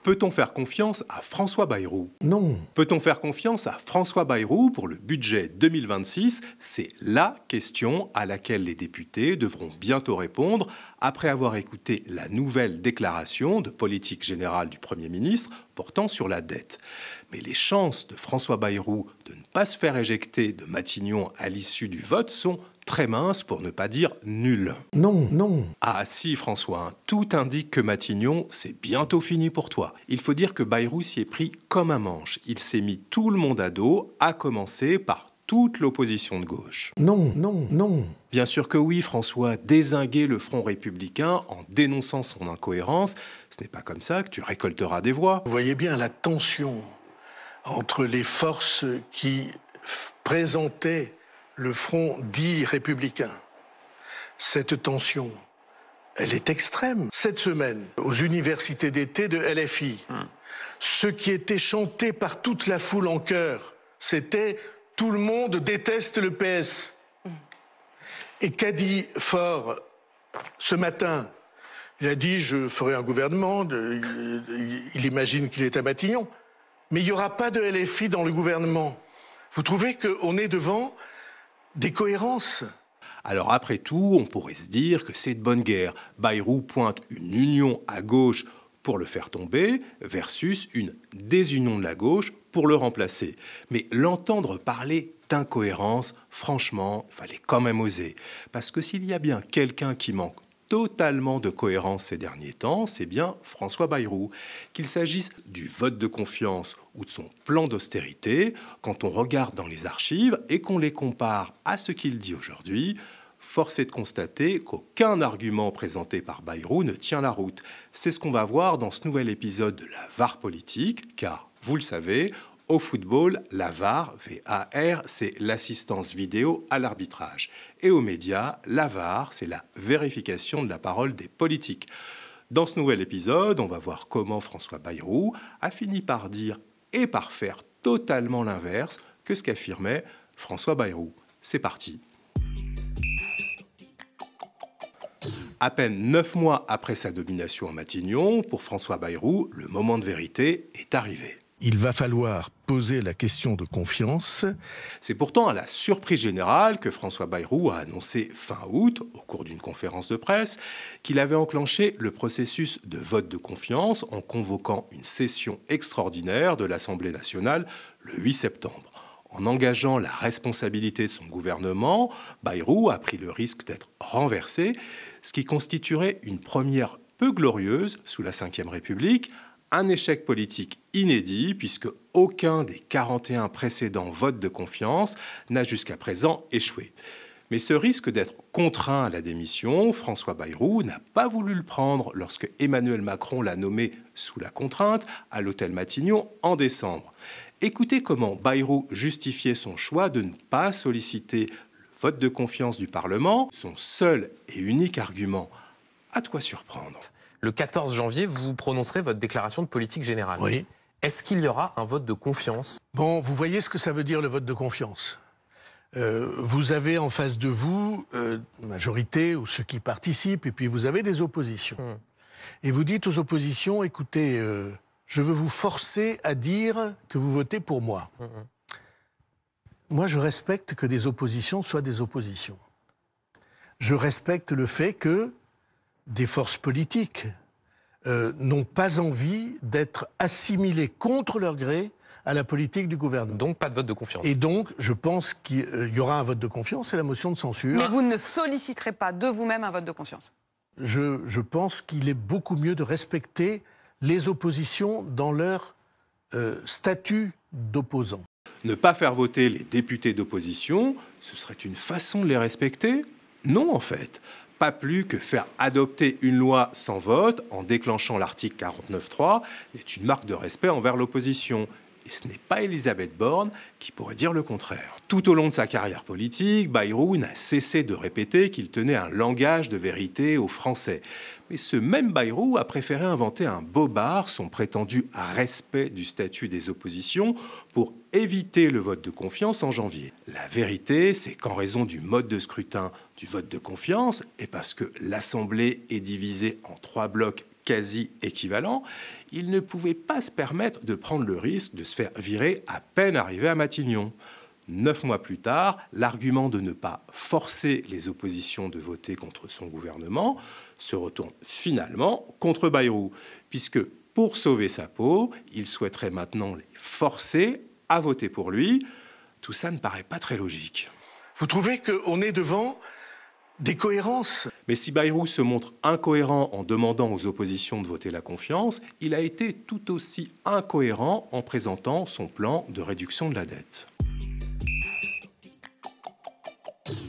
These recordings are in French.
Peut-on faire confiance à François Bayrou? Non. Peut-on faire confiance à François Bayrou pour le budget 2026? C'est la question à laquelle les députés devront bientôt répondre après avoir écouté la nouvelle déclaration de politique générale du Premier ministre portant sur la dette. Mais les chances de François Bayrou de ne pas se faire éjecter de Matignon à l'issue du vote sont très minces, pour ne pas dire nulles. Non. Ah si François, tout indique que Matignon, c'est bientôt fini pour toi. Il faut dire que Bayrou s'y est pris comme un manche. Il s'est mis tout le monde à dos, à commencer par toute l'opposition de gauche. Non. Bien sûr que oui, François, dézinguer le Front républicain en dénonçant son incohérence, ce n'est pas comme ça que tu récolteras des voix. Vous voyez bien la tension entre les forces qui présentaient le front dit républicain. Cette tension, elle est extrême. Cette semaine, aux universités d'été de LFI, ce qui était chanté par toute la foule en chœur, c'était « Tout le monde déteste le PS ». Et qu'a dit Faure ce matin? Il a dit « Je ferai un gouvernement », il imagine qu'il est à Matignon. Mais il n'y aura pas de LFI dans le gouvernement. Vous trouvez qu'on est devant des cohérences? Alors après tout, on pourrait se dire que c'est de bonne guerre. Bayrou pointe une union à gauche pour le faire tomber versus une désunion de la gauche pour le remplacer. Mais l'entendre parler d'incohérence, franchement, il fallait quand même oser. Parce que s'il y a bien quelqu'un qui manque totalement de cohérence ces derniers temps, c'est bien François Bayrou. Qu'il s'agisse du vote de confiance ou de son plan d'austérité, quand on regarde dans les archives et qu'on les compare à ce qu'il dit aujourd'hui, force est de constater qu'aucun argument présenté par Bayrou ne tient la route. C'est ce qu'on va voir dans ce nouvel épisode de la VAR politique, car, vous le savez, au football, la VAR, V-A-R, c'est l'assistance vidéo à l'arbitrage. Et aux médias, la VAR, c'est la vérification de la parole des politiques. Dans ce nouvel épisode, on va voir comment François Bayrou a fini par dire et par faire totalement l'inverse que ce qu'affirmait François Bayrou. C'est parti. À peine 9 mois après sa domination à Matignon, pour François Bayrou, le moment de vérité est arrivé. Il va falloir poser la question de confiance. C'est pourtant à la surprise générale que François Bayrou a annoncé fin août, au cours d'une conférence de presse, qu'il avait enclenché le processus de vote de confiance en convoquant une session extraordinaire de l'Assemblée nationale le 8 septembre. En engageant la responsabilité de son gouvernement, Bayrou a pris le risque d'être renversé, ce qui constituerait une première peu glorieuse sous la Ve République, un échec politique inédit puisque aucun des 41 précédents votes de confiance n'a jusqu'à présent échoué. Mais ce risque d'être contraint à la démission, François Bayrou n'a pas voulu le prendre lorsque Emmanuel Macron l'a nommé sous la contrainte à l'hôtel Matignon en décembre. Écoutez comment Bayrou justifiait son choix de ne pas solliciter le vote de confiance du Parlement, son seul et unique argument. À quoi surprendre. Le 14 janvier, vous prononcerez votre déclaration de politique générale. Oui. Est-ce qu'il y aura un vote de confiance? Bon, vous voyez ce que ça veut dire le vote de confiance. Vous avez en face de vous une majorité ou ceux qui participent, et puis vous avez des oppositions. Et vous dites aux oppositions, écoutez, je veux vous forcer à dire que vous votez pour moi. Moi, je respecte que des oppositions soient des oppositions. Je respecte le fait que des forces politiques n'ont pas envie d'être assimilées contre leur gré à la politique du gouvernement. Donc pas de vote de confiance. Et donc, je pense qu'il y aura un vote de confiance, c'est la motion de censure. Mais vous ne solliciterez pas de vous-même un vote de confiance? Je pense qu'il est beaucoup mieux de respecter les oppositions dans leur statut d'opposant. Ne pas faire voter les députés d'opposition, ce serait une façon de les respecter? Non, en fait. Pas plus que faire adopter une loi sans vote en déclenchant l'article 49.3 est une marque de respect envers l'opposition. Et ce n'est pas Elisabeth Borne qui pourrait dire le contraire. Tout au long de sa carrière politique, Bayrou n'a cessé de répéter qu'il tenait un langage de vérité aux Français. Mais ce même Bayrou a préféré inventer un bobard, son prétendu respect du statut des oppositions, pour éviter le vote de confiance en janvier. La vérité, c'est qu'en raison du mode de scrutin du vote de confiance, et parce que l'Assemblée est divisée en 3 blocs quasi équivalent, il ne pouvait pas se permettre de prendre le risque de se faire virer à peine arrivé à Matignon. 9 mois plus tard, l'argument de ne pas forcer les oppositions de voter contre son gouvernement se retourne finalement contre Bayrou, puisque pour sauver sa peau, il souhaiterait maintenant les forcer à voter pour lui. Tout ça ne paraît pas très logique. Vous trouvez qu'on est devant des cohérences? Mais si Bayrou se montre incohérent en demandant aux oppositions de voter la confiance, il a été tout aussi incohérent en présentant son plan de réduction de la dette.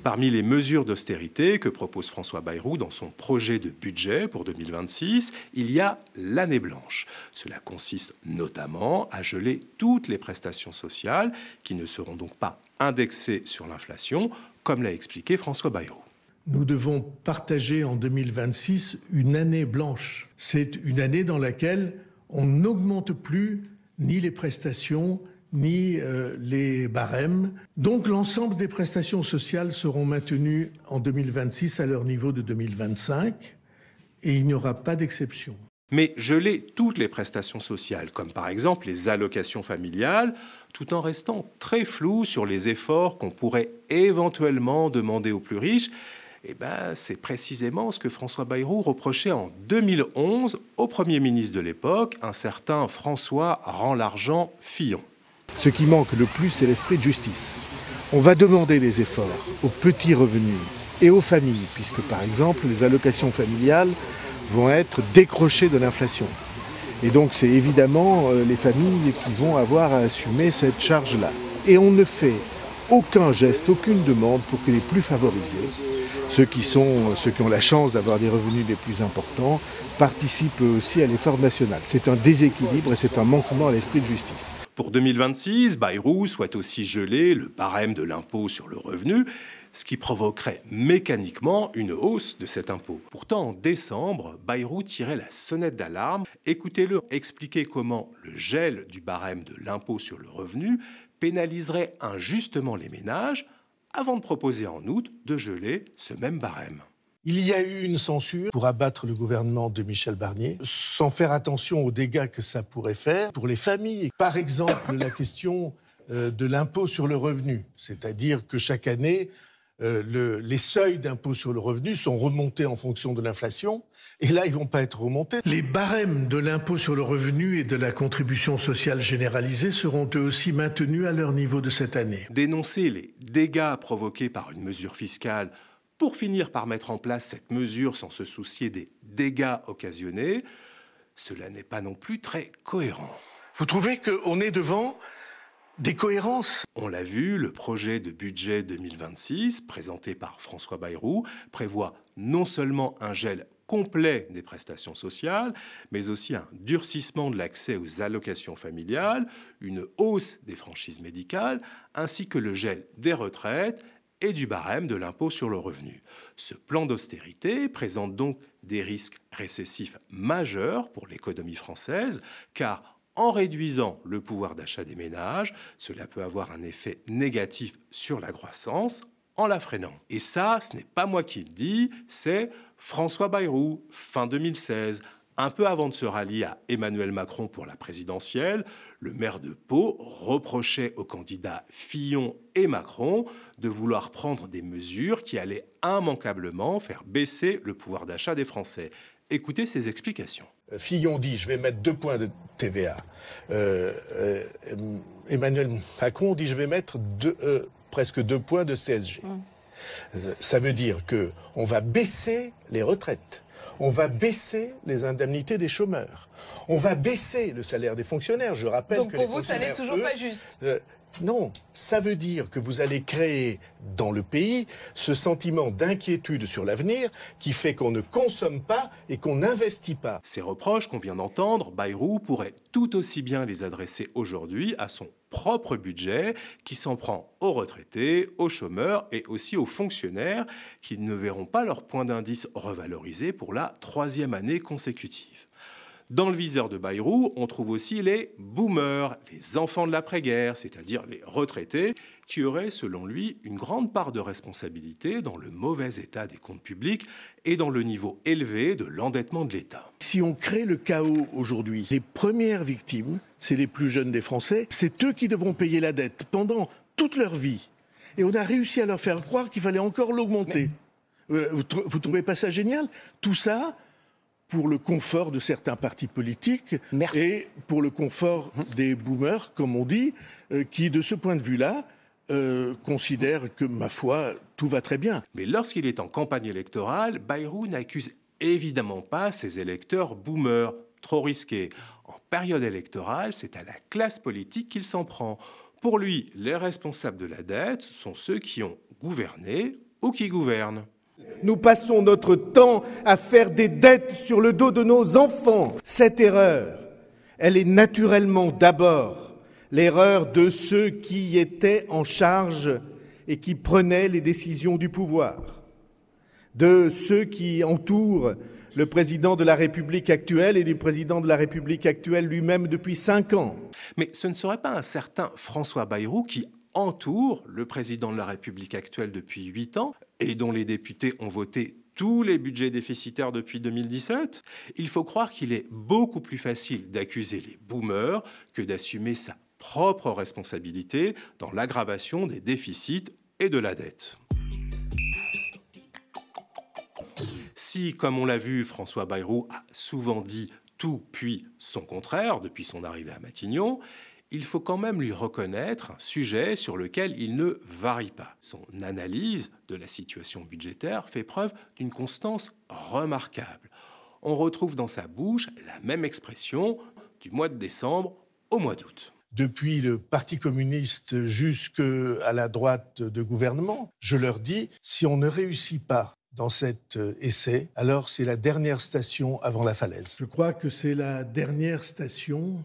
Parmi les mesures d'austérité que propose François Bayrou dans son projet de budget pour 2026, il y a l'année blanche. Cela consiste notamment à geler toutes les prestations sociales qui ne seront donc pas indexées sur l'inflation, comme l'a expliqué François Bayrou. Nous devons partager en 2026 une année blanche. C'est une année dans laquelle on n'augmente plus ni les prestations, ni les barèmes. Donc l'ensemble des prestations sociales seront maintenues en 2026 à leur niveau de 2025 et il n'y aura pas d'exception. Mais geler toutes les prestations sociales, comme par exemple les allocations familiales, tout en restant très flou sur les efforts qu'on pourrait éventuellement demander aux plus riches, c'est précisément ce que François Bayrou reprochait en 2011 au Premier ministre de l'époque, un certain François Rand-Largent-Fillon. Ce qui manque le plus, c'est l'esprit de justice. On va demander des efforts aux petits revenus et aux familles, puisque par exemple les allocations familiales vont être décrochées de l'inflation. Et donc c'est évidemment les familles qui vont avoir à assumer cette charge-là. Et on ne fait aucun geste, aucune demande pour que les plus favorisés, ceux qui ont la chance d'avoir des revenus les plus importants, participent aussi à l'effort national. C'est un déséquilibre et c'est un manquement à l'esprit de justice. Pour 2026, Bayrou souhaite aussi geler le barème de l'impôt sur le revenu, ce qui provoquerait mécaniquement une hausse de cet impôt. Pourtant, en décembre, Bayrou tirait la sonnette d'alarme. Écoutez-le expliquer comment le gel du barème de l'impôt sur le revenu pénaliserait injustement les ménages, avant de proposer en août de geler ce même barème. Il y a eu une censure pour abattre le gouvernement de Michel Barnier, sans faire attention aux dégâts que ça pourrait faire pour les familles. Par exemple, la question de l'impôt sur le revenu, c'est-à-dire que chaque année, les seuils d'impôt sur le revenu sont remontés en fonction de l'inflation, et là, ils ne vont pas être remontés. Les barèmes de l'impôt sur le revenu et de la contribution sociale généralisée seront eux aussi maintenus à leur niveau de cette année. Dénoncer les dégâts provoqués par une mesure fiscale pour finir par mettre en place cette mesure sans se soucier des dégâts occasionnés, cela n'est pas non plus très cohérent. Vous trouvez qu'on est devant des cohérences? On l'a vu, le projet de budget 2026, présenté par François Bayrou, prévoit non seulement un gel complet des prestations sociales, mais aussi un durcissement de l'accès aux allocations familiales, une hausse des franchises médicales, ainsi que le gel des retraites et du barème de l'impôt sur le revenu. Ce plan d'austérité présente donc des risques récessifs majeurs pour l'économie française, car en réduisant le pouvoir d'achat des ménages, cela peut avoir un effet négatif sur la croissance en la freinant. Et ça, ce n'est pas moi qui le dis, c'est François Bayrou, fin 2016. Un peu avant de se rallier à Emmanuel Macron pour la présidentielle, le maire de Pau reprochait aux candidats Fillon et Macron de vouloir prendre des mesures qui allaient immanquablement faire baisser le pouvoir d'achat des Français. Écoutez ses explications. Fillon dit « je vais mettre 2 points de TVA ». Emmanuel Macron dit « je vais mettre presque 2 points de CSG ». Ça veut dire qu'on va baisser les retraites. On va baisser les indemnités des chômeurs. On va baisser le salaire des fonctionnaires. Je rappelle donc que pour les vous, ça n'est fonctionnaires, toujours pas juste. Non, ça veut dire que vous allez créer dans le pays ce sentiment d'inquiétude sur l'avenir qui fait qu'on ne consomme pas et qu'on n'investit pas. Ces reproches qu'on vient d'entendre, Bayrou pourrait tout aussi bien les adresser aujourd'hui à son propre budget qui s'en prend aux retraités, aux chômeurs et aussi aux fonctionnaires qui ne verront pas leur point d'indice revalorisé pour la 3e année consécutive. Dans le viseur de Bayrou, on trouve aussi les boomers, les enfants de l'après-guerre, c'est-à-dire les retraités, qui auraient, selon lui, une grande part de responsabilité dans le mauvais état des comptes publics et dans le niveau élevé de l'endettement de l'État. Si on crée le chaos aujourd'hui, les premières victimes, c'est les plus jeunes des Français, c'est eux qui devront payer la dette pendant toute leur vie. Et on a réussi à leur faire croire qu'il fallait encore l'augmenter. Vous trouvez pas ça génial? Tout ça pour le confort de certains partis politiques et pour le confort des boomers, comme on dit, qui, de ce point de vue-là, considèrent que, ma foi, tout va très bien. Mais lorsqu'il est en campagne électorale, Bayrou n'accuse évidemment pas ses électeurs boomers, trop risqués. En période électorale, c'est à la classe politique qu'il s'en prend. Pour lui, les responsables de la dette sont ceux qui ont gouverné ou qui gouvernent. Nous passons notre temps à faire des dettes sur le dos de nos enfants. Cette erreur, elle est naturellement d'abord l'erreur de ceux qui étaient en charge et qui prenaient les décisions du pouvoir, de ceux qui entourent le président de la République actuelle et du président de la République actuelle lui-même depuis 5 ans. Mais ce ne serait pas un certain François Bayrou qui entoure le président de la République actuelle depuis 8 ans et dont les députés ont voté tous les budgets déficitaires depuis 2017 ? Il faut croire qu'il est beaucoup plus facile d'accuser les boomers que d'assumer sa propre responsabilité dans l'aggravation des déficits et de la dette. Si, comme on l'a vu, François Bayrou a souvent dit tout puis son contraire depuis son arrivée à Matignon, il faut quand même lui reconnaître un sujet sur lequel il ne varie pas. Son analyse de la situation budgétaire fait preuve d'une constance remarquable. On retrouve dans sa bouche la même expression du mois de décembre au mois d'août. Depuis le Parti communiste jusqu'à la droite de gouvernement, je leur dis, si on ne réussit pas dans cet essai, alors c'est la dernière station avant la falaise. Je crois que c'est la dernière station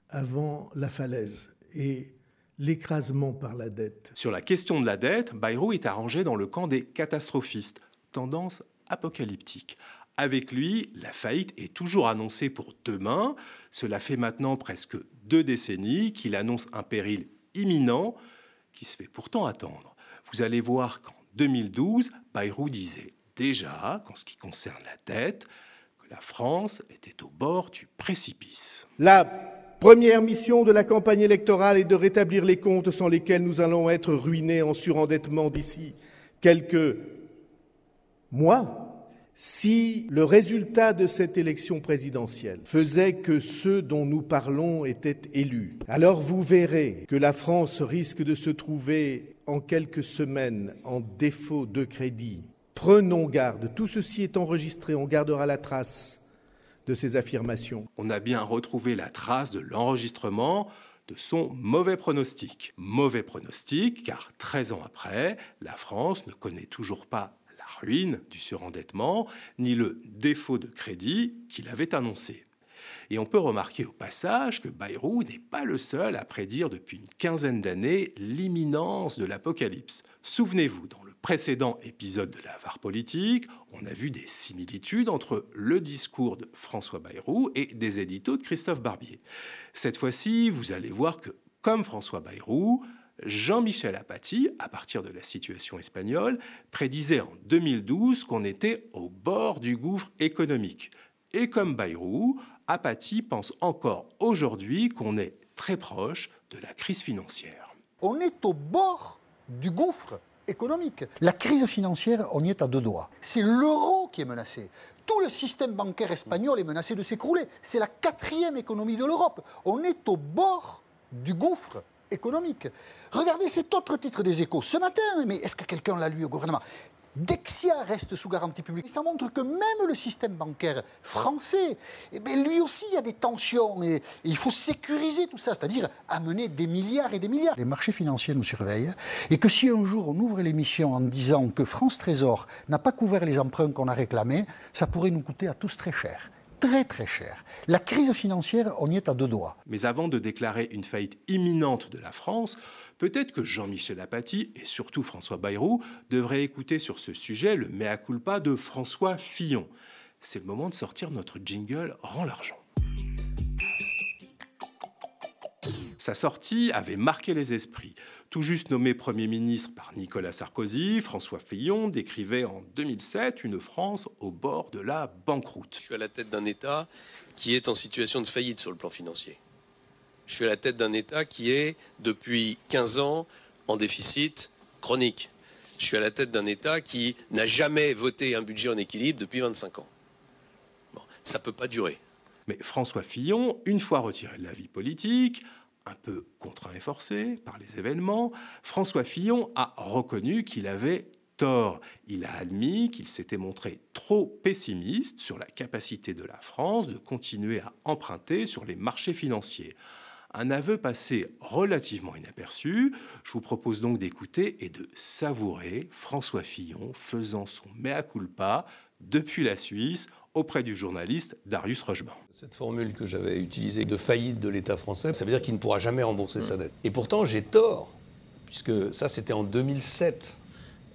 avant la falaise et l'écrasement par la dette. Sur la question de la dette, Bayrou est arrangé dans le camp des catastrophistes, tendance apocalyptique. Avec lui, la faillite est toujours annoncée pour demain. Cela fait maintenant presque 2 décennies qu'il annonce un péril imminent qui se fait pourtant attendre. Vous allez voir qu'en 2012, Bayrou disait déjà, qu'en ce qui concerne la dette, que la France était au bord du précipice. La première mission de la campagne électorale est de rétablir les comptes sans lesquels nous allons être ruinés en surendettement d'ici quelques mois. Si le résultat de cette élection présidentielle faisait que ceux dont nous parlons étaient élus, alors vous verrez que la France risque de se trouver en quelques semaines en défaut de crédit. Prenons garde, tout ceci est enregistré, on gardera la trace de ces affirmations. On a bien retrouvé la trace de l'enregistrement de son mauvais pronostic. Mauvais pronostic, car 13 ans après, la France ne connaît toujours pas la ruine du surendettement, ni le défaut de crédit qu'il avait annoncé. Et on peut remarquer au passage que Bayrou n'est pas le seul à prédire depuis une quinzaine d'années l'imminence de l'apocalypse. Souvenez-vous, dans le précédent épisode de la VAR politique, on a vu des similitudes entre le discours de François Bayrou et des éditos de Christophe Barbier. Cette fois-ci, vous allez voir que, comme François Bayrou, Jean-Michel Apathy, à partir de la situation espagnole, prédisait en 2012 qu'on était au bord du gouffre économique. Et comme Bayrou, Apathy pense encore aujourd'hui qu'on est très proche de la crise financière. On est au bord du gouffre économique. La crise financière, on y est à 2 doigts. C'est l'euro qui est menacé. Tout le système bancaire espagnol est menacé de s'écrouler. C'est la 4e économie de l'Europe. On est au bord du gouffre économique. Regardez cet autre titre des Échos ce matin, mais est-ce que quelqu'un l'a lu au gouvernement ? Dexia reste sous garantie publique. Ça montre que même le système bancaire français, lui aussi, il y a des tensions. Et il faut sécuriser tout ça, c'est-à-dire amener des milliards et des milliards. Les marchés financiers nous surveillent. Et que si un jour on ouvre l'émission en disant que France Trésor n'a pas couvert les emprunts qu'on a réclamés, ça pourrait nous coûter à tous très cher. Très très cher. La crise financière, on y est à 2 doigts. Mais avant de déclarer une faillite imminente de la France, peut-être que Jean-Michel Apathy et surtout François Bayrou devraient écouter sur ce sujet le mea culpa de François Fillon. C'est le moment de sortir notre jingle Rends l'argent. Sa sortie avait marqué les esprits. Tout juste nommé Premier ministre par Nicolas Sarkozy, François Fillon décrivait en 2007 une France au bord de la banqueroute. Je suis à la tête d'un État qui est en situation de faillite sur le plan financier. Je suis à la tête d'un État qui est, depuis 15 ans, en déficit chronique. Je suis à la tête d'un État qui n'a jamais voté un budget en équilibre depuis 25 ans. Bon, ça ne peut pas durer. Mais François Fillon, une fois retiré de la vie politique, un peu contraint et forcé par les événements, François Fillon a reconnu qu'il avait tort. Il a admis qu'il s'était montré trop pessimiste sur la capacité de la France de continuer à emprunter sur les marchés financiers. Un aveu passé relativement inaperçu. Je vous propose donc d'écouter et de savourer François Fillon faisant son mea culpa depuis la Suisse auprès du journaliste Darius Rochban. Cette formule que j'avais utilisée de faillite de l'État français, ça veut dire qu'il ne pourra jamais rembourser sa dette. Et pourtant, j'ai tort, puisque ça, c'était en 2007.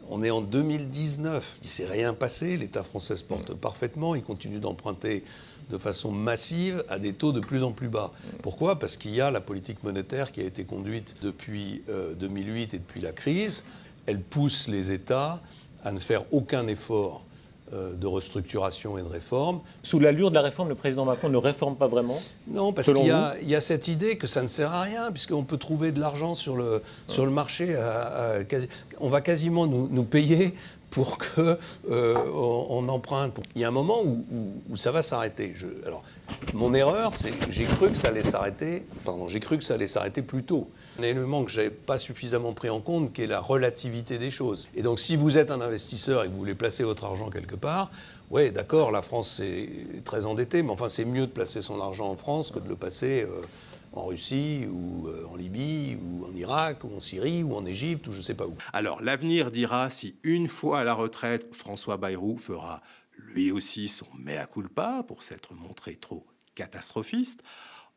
On est en 2019. Il ne s'est rien passé. L'État français se porte parfaitement. Il continue d'emprunter de façon massive à des taux de plus en plus bas. Pourquoi ? Parce qu'il y a la politique monétaire qui a été conduite depuis 2008 et depuis la crise. Elle pousse les États à ne faire aucun effort de restructuration et de réforme. Sous l'allure de la réforme, le président Macron ne réforme pas vraiment ? Non, parce qu'il y a cette idée que ça ne sert à rien, puisqu'on peut trouver de l'argent sur le marché. On va quasiment nous payer pour qu'on emprunte. Il y a un moment où ça va s'arrêter. Alors, mon erreur, c'est que j'ai cru que ça allait s'arrêter. J'ai cru que ça allait s'arrêter plus tôt. Un élément que je n'avais pas suffisamment pris en compte, qui est la relativité des choses. Et donc, si vous êtes un investisseur et que vous voulez placer votre argent quelque part, oui, d'accord, la France est très endettée, mais enfin, c'est mieux de placer son argent en France que de le passer en Russie, ou en Libye, ou en Irak, ou en Syrie, ou en Égypte, ou je ne sais pas où. Alors, l'avenir dira si, une fois à la retraite, François Bayrou fera lui aussi son mea culpa pour s'être montré trop catastrophiste.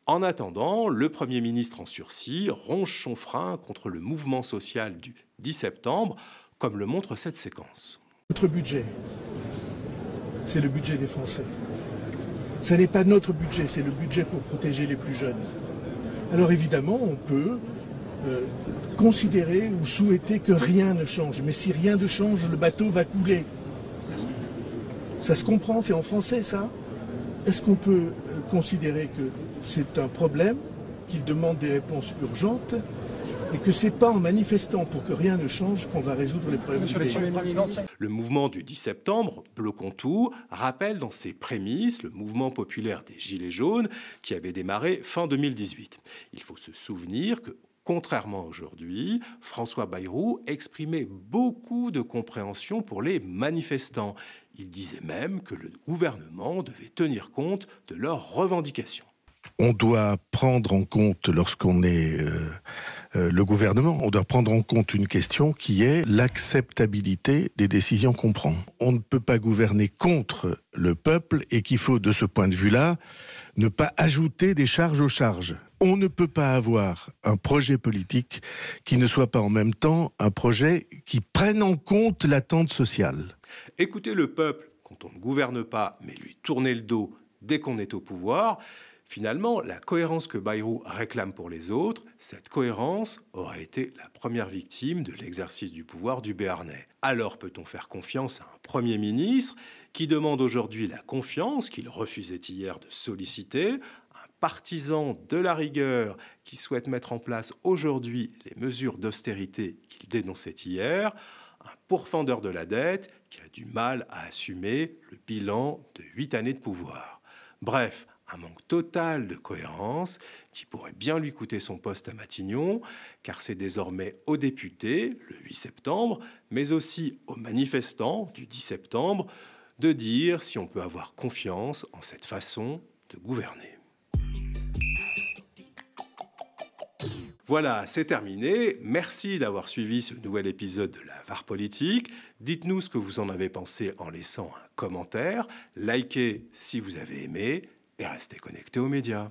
En attendant, le Premier ministre en sursis ronge son frein contre le mouvement social du 10 septembre, comme le montre cette séquence. Notre budget, c'est le budget des Français. Ce n'est pas notre budget, c'est le budget pour protéger les plus jeunes. Alors évidemment, on peut considérer ou souhaiter que rien ne change. Mais si rien ne change, le bateau va couler. Ça se comprend, c'est en français ça. Est-ce qu'on peut considérer que c'est un problème, qu'il demande des réponses urgentes et que c'est pas en manifestant pour que rien ne change qu'on va résoudre les problèmes du pays. Le mouvement du 10 septembre, Bloquons tout, rappelle dans ses prémices le mouvement populaire des Gilets jaunes qui avait démarré fin 2018. Il faut se souvenir que, contrairement à aujourd'hui, François Bayrou exprimait beaucoup de compréhension pour les manifestants. Il disait même que le gouvernement devait tenir compte de leurs revendications. On doit prendre en compte, lorsqu'on est le gouvernement, on doit prendre en compte une question qui est l'acceptabilité des décisions qu'on prend. On ne peut pas gouverner contre le peuple et qu'il faut, de ce point de vue-là, ne pas ajouter des charges aux charges. On ne peut pas avoir un projet politique qui ne soit pas en même temps un projet qui prenne en compte l'attente sociale. Écouter le peuple quand on ne gouverne pas, mais lui tourner le dos dès qu'on est au pouvoir, finalement, la cohérence que Bayrou réclame pour les autres, cette cohérence aurait été la première victime de l'exercice du pouvoir du Béarnais. Alors peut-on faire confiance à un Premier ministre qui demande aujourd'hui la confiance qu'il refusait hier de solliciter, un partisan de la rigueur qui souhaite mettre en place aujourd'hui les mesures d'austérité qu'il dénonçait hier, un pourfendeur de la dette qui a du mal à assumer le bilan de 8 années de pouvoir. Bref, un manque total de cohérence qui pourrait bien lui coûter son poste à Matignon, car c'est désormais aux députés, le 8 septembre, mais aussi aux manifestants du 10 septembre, de dire si on peut avoir confiance en cette façon de gouverner. Voilà, c'est terminé. Merci d'avoir suivi ce nouvel épisode de la VAR Politique. Dites-nous ce que vous en avez pensé en laissant un commentaire. Likez si vous avez aimé et restez connectés aux médias.